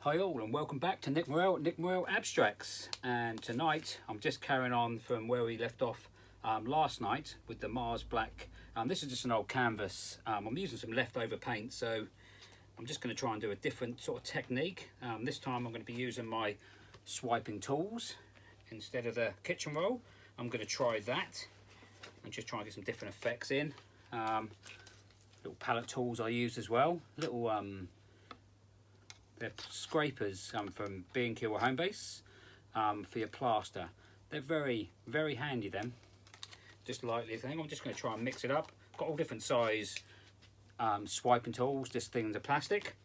Hi all and welcome back to Nick Morel Abstracts, and tonight I'm just carrying on from where we left off last night with the Mars Black. This is just an old canvas. I'm using some leftover paint, so I'm just going to try and do a different sort of technique. This time I'm going to be using my swiping tools instead of the kitchen roll. I'm going to try that and just try and get some different effects in. Little palette tools I use as well. Little they're scrapers from B&Q or Homebase for your plaster. They're very handy then. Just lightly thing. I'm just going to try and mix it up. Got all different size swiping tools. This thing's a plastic,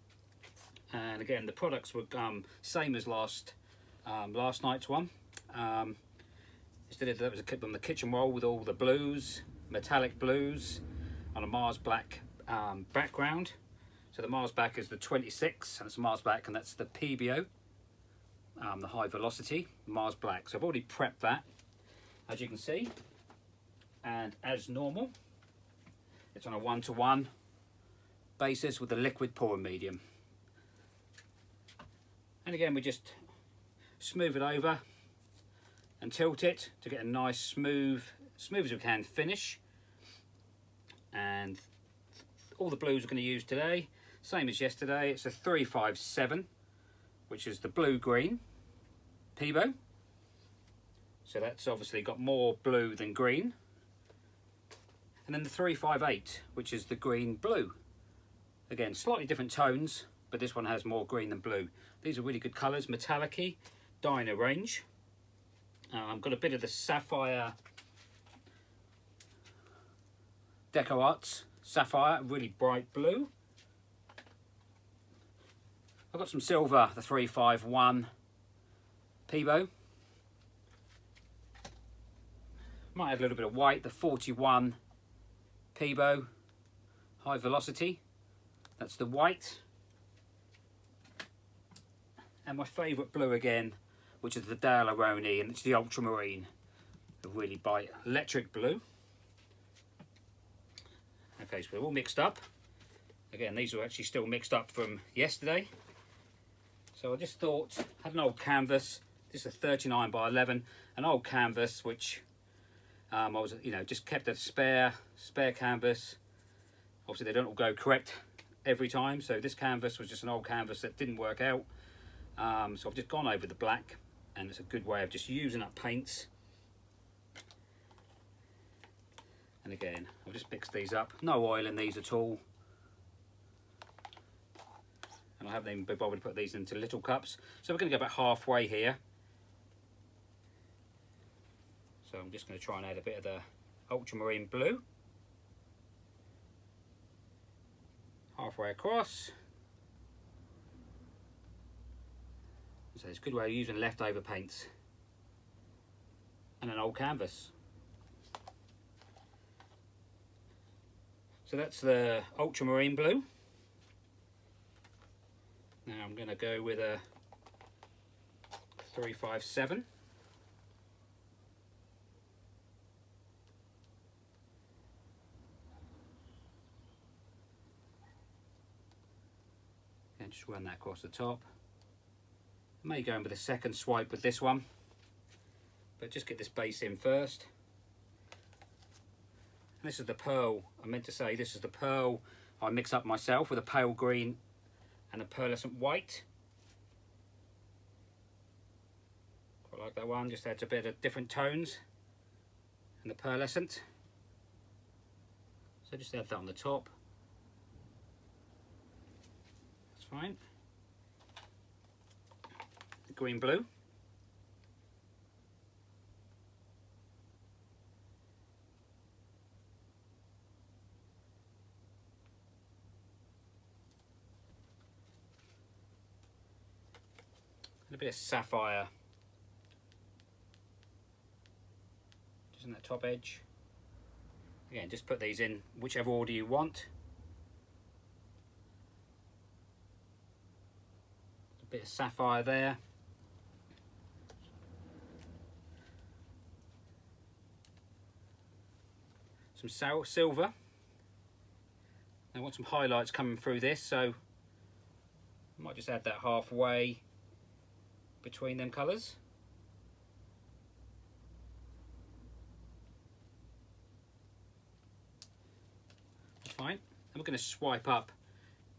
and again the products were same as last night's one. Instead of that was on the kitchen roll with all the blues, metallic blues, on a Mars Black background. So the Mars Black is the 26, and it's Mars Black, and that's the PBO, the high velocity Mars Black. So I've already prepped that, as you can see, and as normal, it's on a 1-to-1 basis with the liquid pouring medium. And again, we just smooth it over and tilt it to get a nice smooth as we can finish. And all the blues we're going to use today, same as yesterday, it's a 357, which is the blue-green Peebo. So that's obviously got more blue than green. And then the 358, which is the green-blue. Again, slightly different tones, but this one has more green than blue. These are really good colours, metallic-y, Dino range. I've got a bit of the Sapphire Deco Arts Sapphire, really bright blue. I've got some silver, the 351 Peebo. Might add a little bit of white, the 41 Peebo high velocity. That's the white. And my favourite blue again, which is the Dale Aroni, and it's the ultramarine, a really bright electric blue. Okay, so they're all mixed up. Again, these are actually still mixed up from yesterday. So I just thought, had an old canvas. This is a 39 by 11, an old canvas which I was, just kept a spare canvas. Obviously, they don't all go correct every time, so this canvas was just an old canvas that didn't work out. So I've just gone over the black, and it's a good way of just using up paints. And again, I'll just mix these up. No oil in these at all. And I haven't even been bothered to put these into little cups. So we're going to go about halfway here. So I'm just going to try and add a bit of the ultramarine blue. Halfway across. So it's a good way of using leftover paints. And an old canvas. So that's the ultramarine blue. Now I'm going to go with a 357. And just run that across the top. I may go in with a second swipe with this one, but just get this base in first. And this is the pearl, I meant to say this is the pearl I mix up myself with a pale green and a pearlescent white. Quite like that one, just adds a bit of different tones and the pearlescent. So just add that on the top. That's fine. The green blue. And a bit of sapphire just in that top edge. Again, just put these in whichever order you want. A bit of sapphire there. Some silver. I want some highlights coming through this, so I might just add that halfway between them colours. That's fine. And we're going to swipe up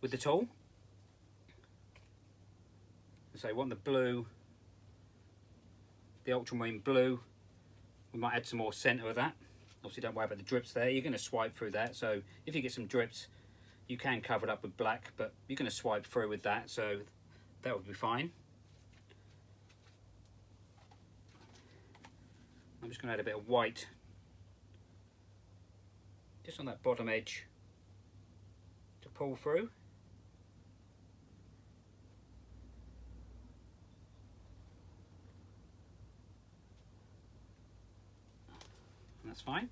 with the tool. So we want the blue, the ultramarine blue. We might add some more centre of that. Obviously don't worry about the drips there. You're going to swipe through that. So if you get some drips, you can cover it up with black, but you're going to swipe through with that. So that would be fine. I'm just going to add a bit of white just on that bottom edge to pull through. And that's fine.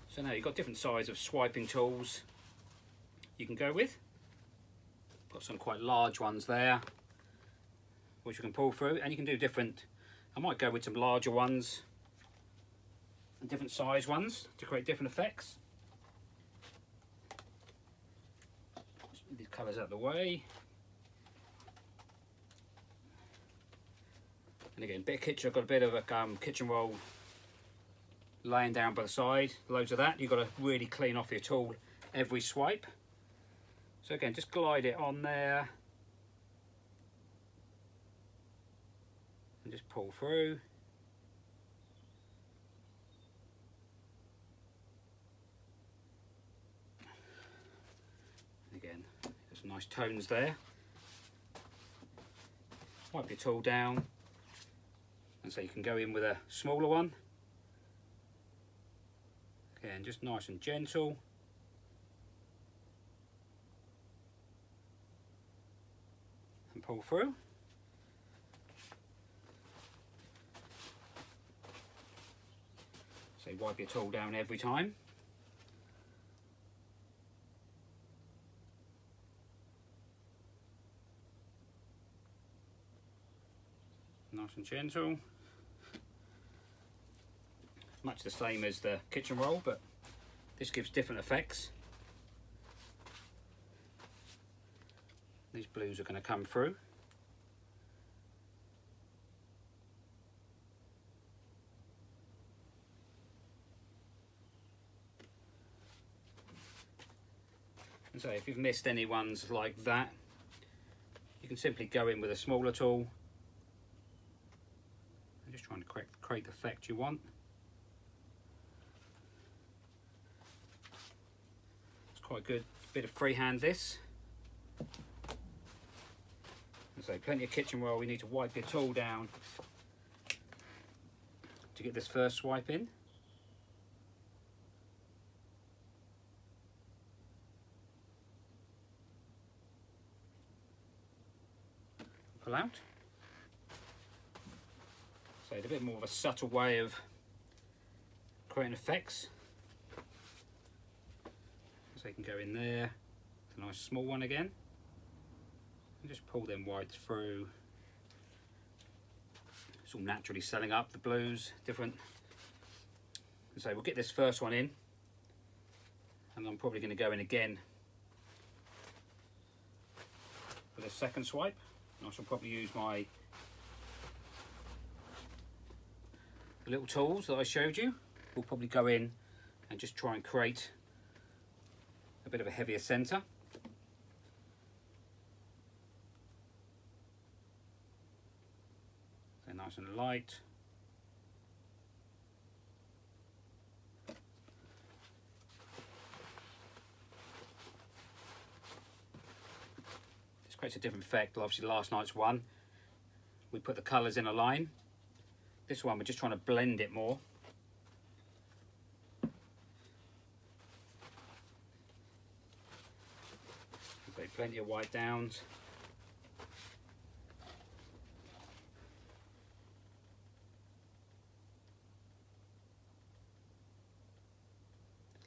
So now you've got different size of swiping tools you can go with. Got some quite large ones there which you can pull through, and you can do different. I might go with some larger ones and different size ones to create different effects. Just move these colours out of the way. And again, bit of kitchen. I've got a bit of a kitchen roll laying down by the side, loads of that. You've got to really clean off your tool every swipe. So again, just glide it on there and just pull through. Again, got some nice tones there. Wipe your tool down, and so you can go in with a smaller one. Again, just nice and gentle. And pull through. So you wipe your tool down every time. Nice and gentle. Much the same as the kitchen roll, but this gives different effects. These blues are going to come through. And so if you've missed any ones like that, you can simply go in with a smaller tool. I'm just trying to create the effect you want. Quite good bit of freehand this. And so plenty of kitchen roll. We need to wipe your tool down to get this first swipe in. Pull out. So it's a bit more of a subtle way of creating effects. So you can go in there, it's a nice small one again, and just pull them whites through. It's all naturally selling up, the blues, different. And so we'll get this first one in, and I'm probably going to go in again with a second swipe. And I shall probably use my little tools that I showed you. We'll probably go in and just try and create a bit of a heavier centre. So nice and light. This creates a different effect. Obviously last night's one, we put the colours in a line. This one we're just trying to blend it more. Plenty of white downs.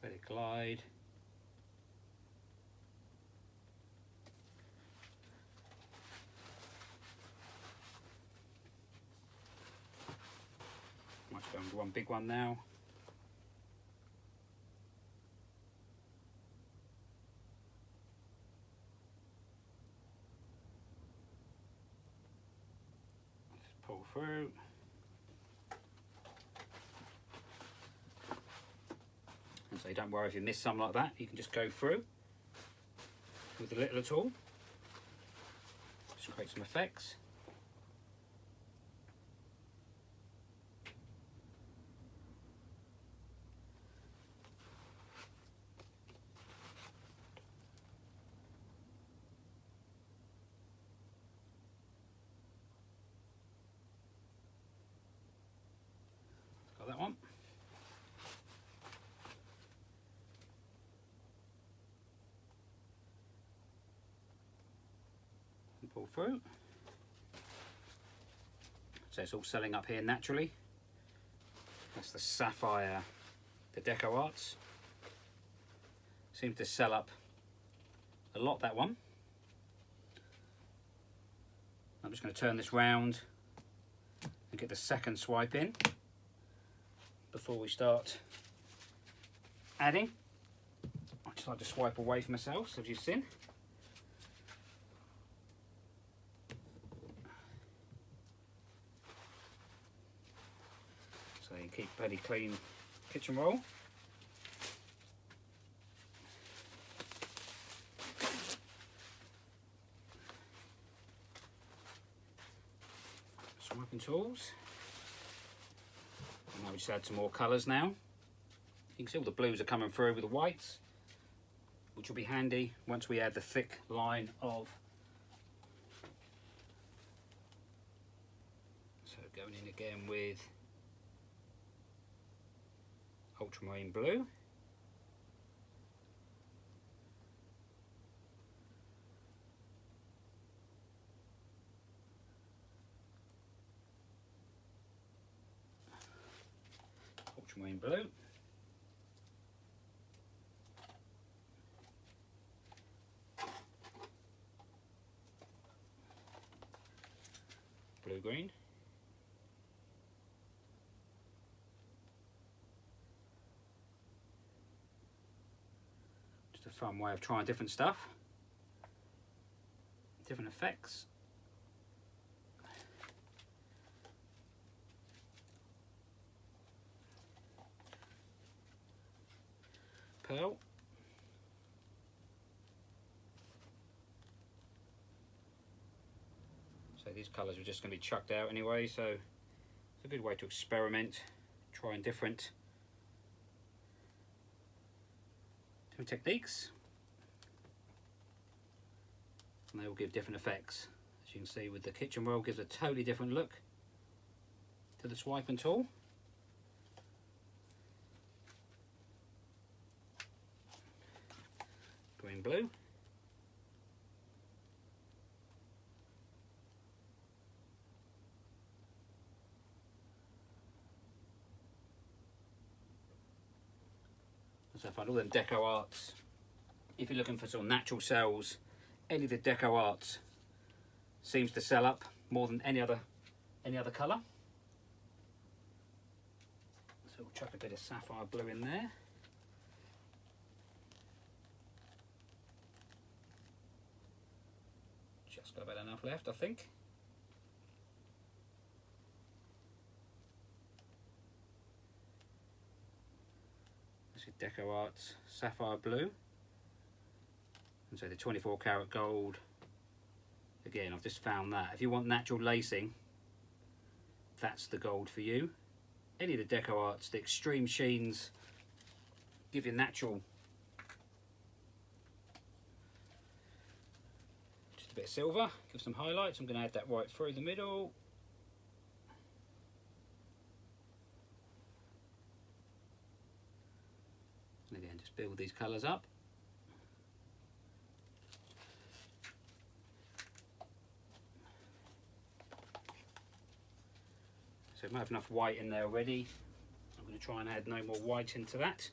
Let it glide. Might go into one big one now. through. And so don't worry if you miss some like that, you can just go through with a little at all. Just create some effects. Got that one. And pull through. So it's all selling up here naturally. That's the sapphire, the Deco Arts. Seems to sell up a lot, that one. I'm just going to turn this round and get the second swipe in before we start adding. I just like to swipe away from myself, as you've seen. So you keep a pretty clean kitchen roll. Swiping tools. And now we just add some more colours now. You can see all the blues are coming through with the whites, which will be handy once we add the thick line of. So going in again with ultramarine blue. Ultramarine blue. Blue green. Just a fun way of trying different stuff, different effects. Pearl. So these colours are just going to be chucked out anyway, so it's a good way to experiment, trying different techniques, and they will give different effects. As you can see with the kitchen roll, gives a totally different look to the swiping tool. Green blue. So I find all them Deco Arts, if you're looking for sort of natural cells, any of the Deco Arts seems to sell up more than any other colour. So we'll chuck a bit of sapphire blue in there. Just got about enough left, I think. Deco Arts sapphire blue, and so the 24 karat gold. Again, I've just found that if you want natural lacing, that's the gold for you. Any of the Deco Arts, the extreme sheens give you natural. Just a bit of silver, give some highlights. I'm going to add that right through the middle. And again, just build these colours up. So we might have enough white in there already. I'm going to try and add no more white into that.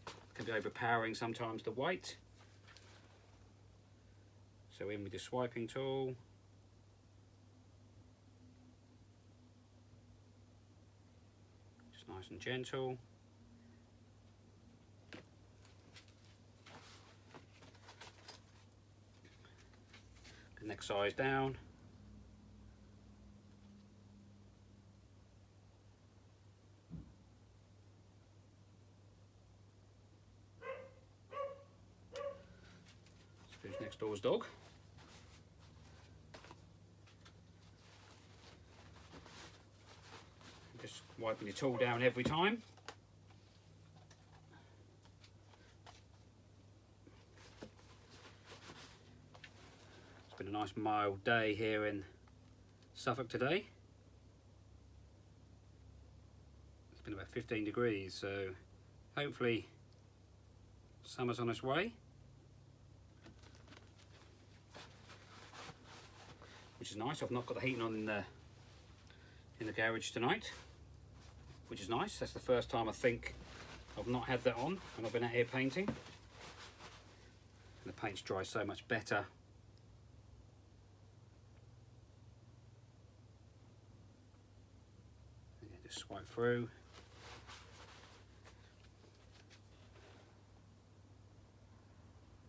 It can be overpowering sometimes, the white. So in with the swiping tool. Just nice and gentle. The next size down. next door's dog. Just wiping your tool down every time. It's been a nice mild day here in Suffolk today. It's been about 15 degrees, so hopefully summer's on its way. Which is nice. I've not got the heating on in the garage tonight, which is nice. That's the first time I think I've not had that on when I've been out here painting. And the paint's dry so much better. Yeah, just swipe through.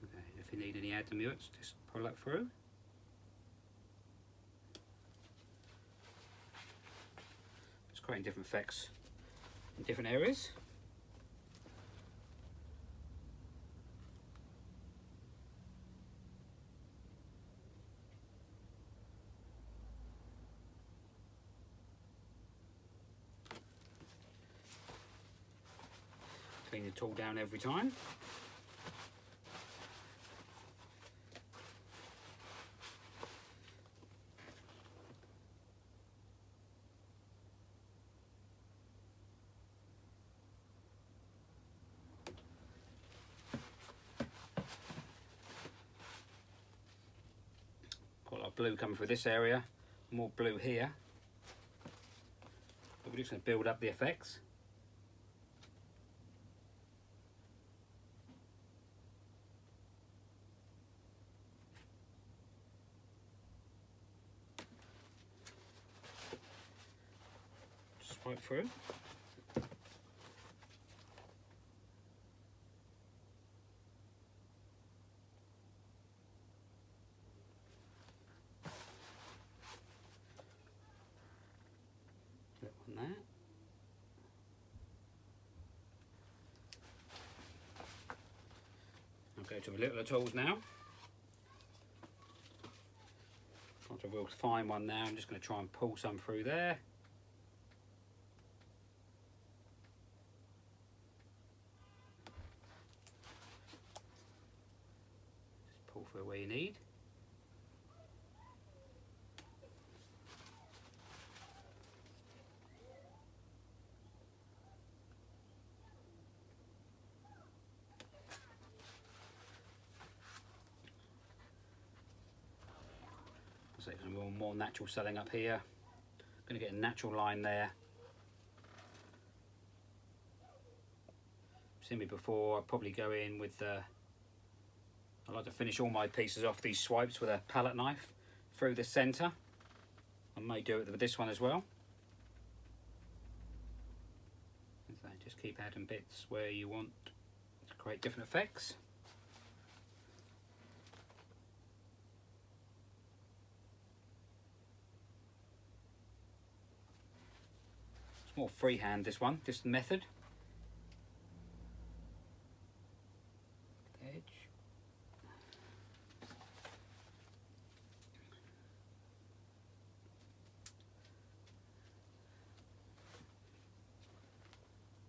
Okay, if you need any add to mutes, just pull that through. Creating different effects in different areas. Clean the tool down every time. Got a lot of blue coming through this area, more blue here. But we're just going to build up the effects. Swipe through. On that. I'll go to my littler tools now. Got a real fine one now. I'm just going to try and pull some through there. Just pull through where you need. So some more natural selling up here. Going to get a natural line there. Seen me before. I'll probably go in with I like to finish all my pieces off these swipes with a palette knife through the centre. I may do it with this one as well. So just keep adding bits where you want to create different effects. It's more freehand, this one, this method. Edge.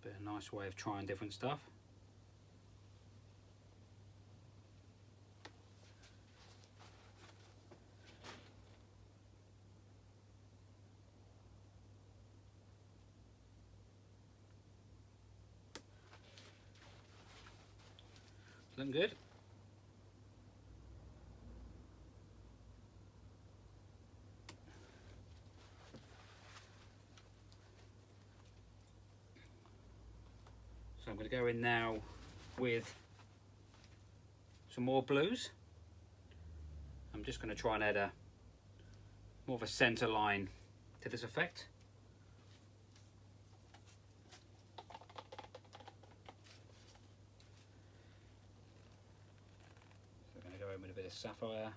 But a nice way of trying different stuff. Looking good. So I'm going to go in now with some more blues. I'm just going to try and add more of a centre line to this effect. So I'm going to go in with a bit of sapphire.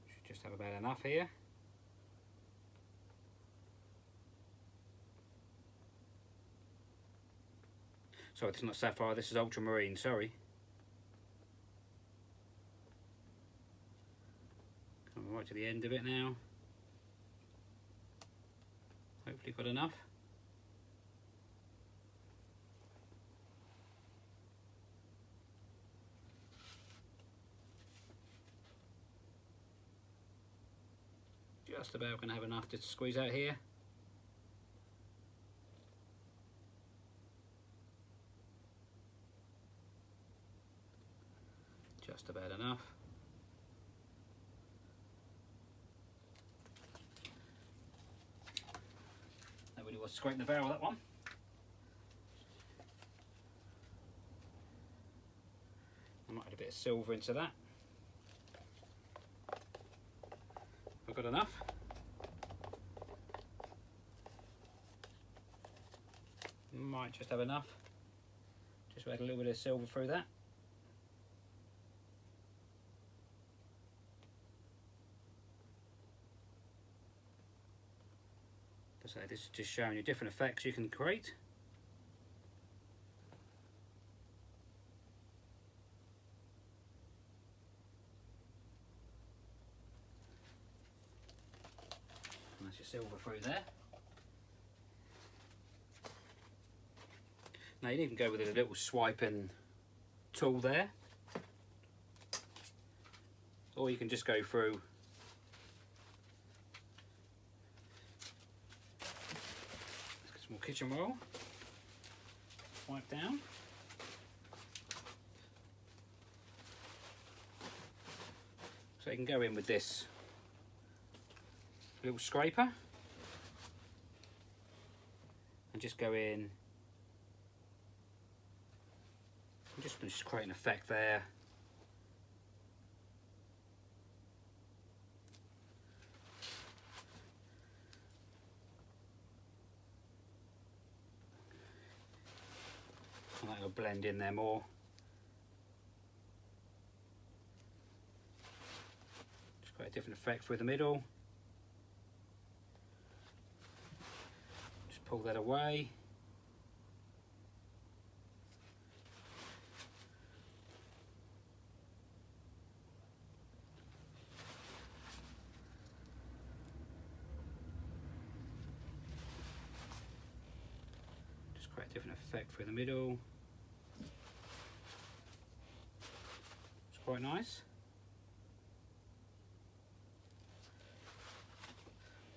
Should just have about enough here. Sorry, this is not sapphire, this is ultramarine, sorry. Coming right to the end of it now. Hopefully got enough. Just about going to have enough to squeeze out here. Just about enough. That really was scraping the barrel, that one. I might add a bit of silver into that. I've got enough. Might just have enough. Just add a little bit of silver through that. So this is just showing you different effects you can create. And that's your silver through there. Now you can go with a little swiping tool there, or you can just go through some more kitchen roll, wipe down. So you can go in with this little scraper and just go in and just create an effect there. And that'll blend in there more. Just create a different effect through the middle. Just pull that away. Just create a different effect through the middle. It's quite nice.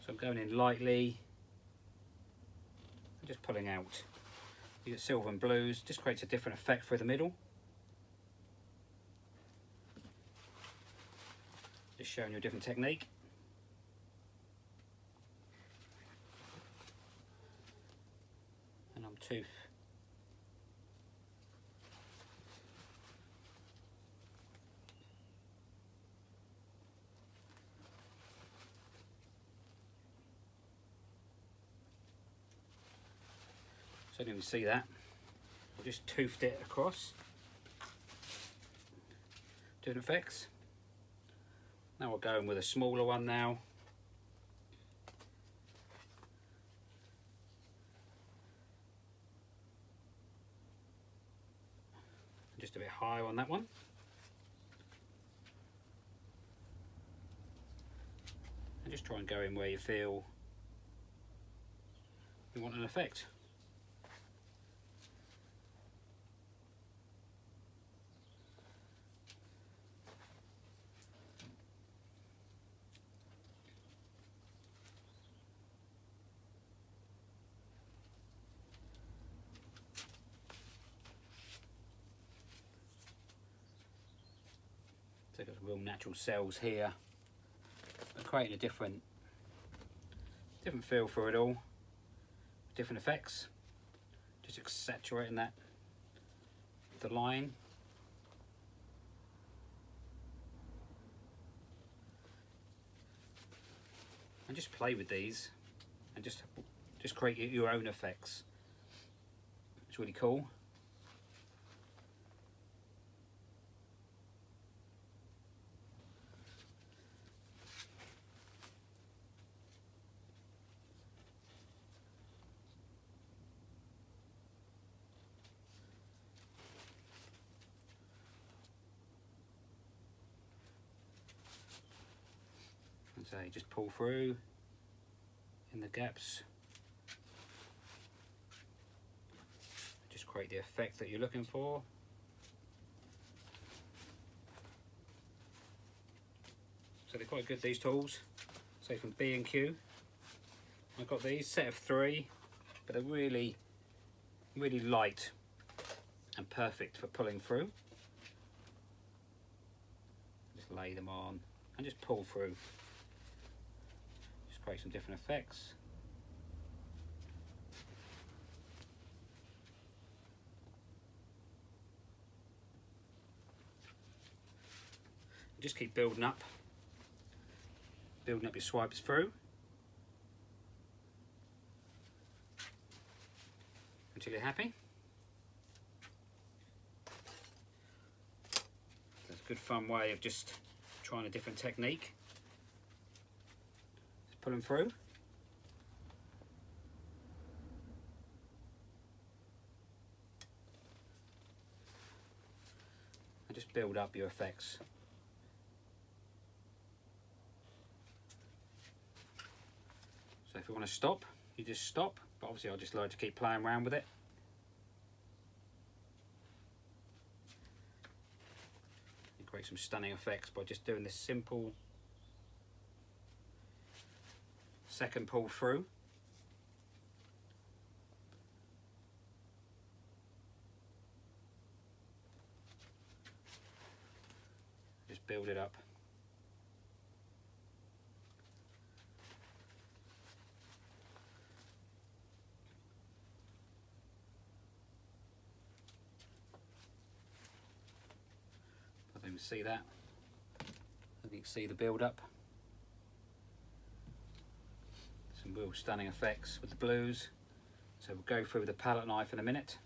So I'm going in lightly. Just pulling out. You get silver and blues, just creates a different effect through the middle. Just showing you a different technique. And I'm too. So you can see that. I've just toothed it across. Different effects. Now we're going with a smaller one now. Just a bit higher on that one. And just try and go in where you feel you want an effect. So got some real natural cells here, but creating a different feel for it all, different effects. Just saturating that, the line. And just play with these, and just create your own effects. It's really cool. So you just pull through in the gaps. Just create the effect that you're looking for. So they're quite good, these tools. So from B&Q, I've got these set of 3, but they're really light and perfect for pulling through. Just lay them on and just pull through. Just create some different effects. Just keep building up your swipes through until you're happy. That's a good fun way of just trying a different technique. Just pull them through. And just build up your effects. So if you want to stop, you just stop, but obviously I just like to keep playing around with it. You create some stunning effects by just doing this simple second pull through. Just build it up. You can see that. You can see the build up. Some real stunning effects with the blues. So we'll go through with the palette knife in a minute.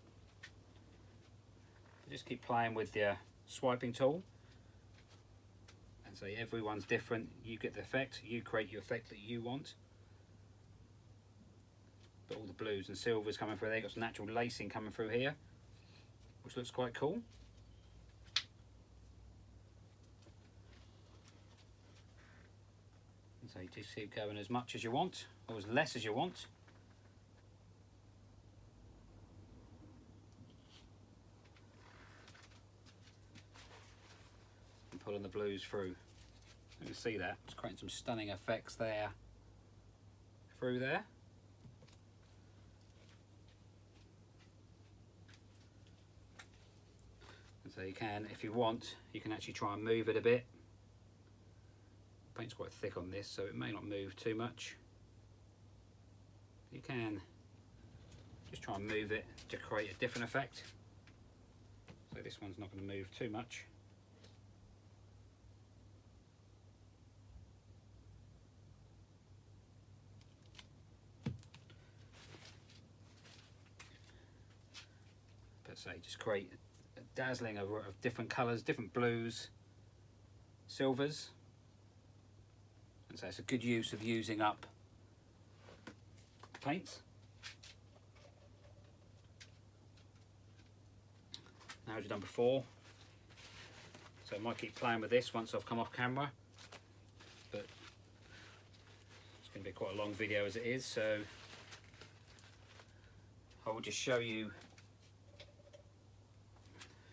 Just keep playing with your swiping tool. And so everyone's different. You get the effect. You create your effect that you want. But all the blues and silvers coming through there. Got some natural lacing coming through here, which looks quite cool. So you just keep going as much as you want, or as less as you want. And pulling the blues through. You can see that. It's creating some stunning effects there. Through there. And so you can, if you want, you can actually try and move it a bit. Paint's quite thick on this, so it may not move too much. You can just try and move it to create a different effect. So this one's not going to move too much. But say just create a dazzling of different colours, different blues, silvers. And so it's a good use of using up paints. Now, as we've done before, so I might keep playing with this once I've come off camera, but it's going to be quite a long video as it is, so I will just show you.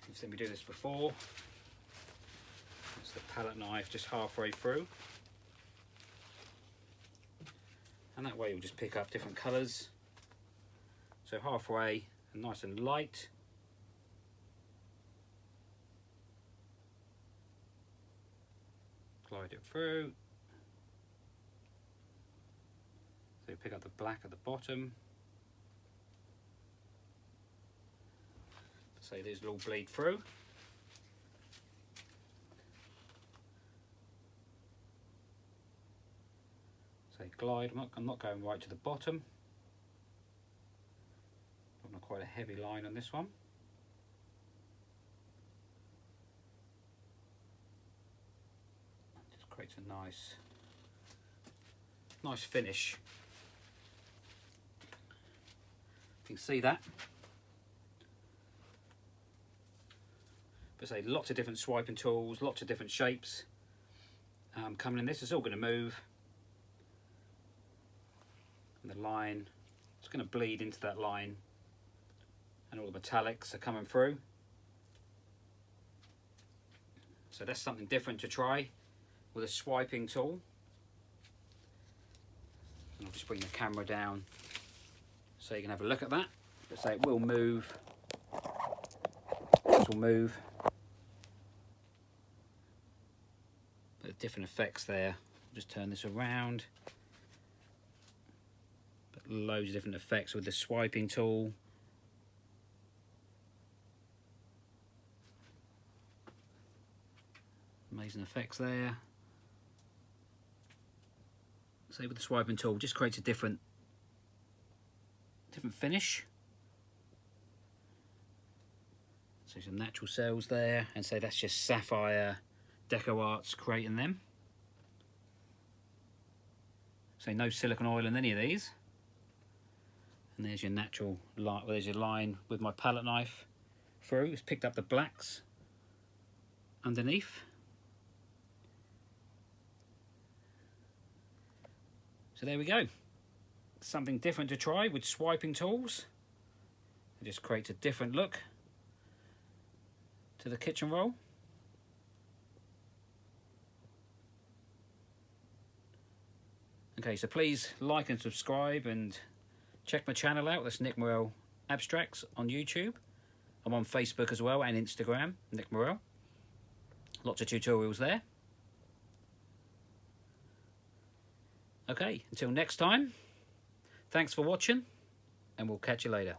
You've seen me do this before. It's the palette knife just halfway through. And that way you'll just pick up different colours. So halfway and nice and light. Glide it through. So you pick up the black at the bottom. So these will all bleed through. Glide. I'm not going right to the bottom. I've got quite a heavy line on this one. Just creates a nice finish. You can see that. But say lots of different swiping tools, lots of different shapes coming in this. It's all going to move. And the line, it's going to bleed into that line, and all the metallics are coming through. So that's something different to try with a swiping tool. And I'll just bring the camera down so you can have a look at that. Let's say it will move. This will move. But different effects there. Just turn this around. But loads of different effects with the swiping tool. Amazing effects there. Say with the swiping tool, just creates a different finish. So some natural cells there, and say that's just Sapphire Deco Arts creating them. So no silicone oil in any of these. And there's your natural line. There's your line with my palette knife through. It's picked up the blacks underneath. So there we go. Something different to try with swiping tools. It just creates a different look to the kitchen roll. Okay, so please like and subscribe and check my channel out. That's Nick Morel Abstracts on YouTube. I'm on Facebook as well and Instagram, Nick Morel. Lots of tutorials there. Okay, until next time, thanks for watching, and we'll catch you later.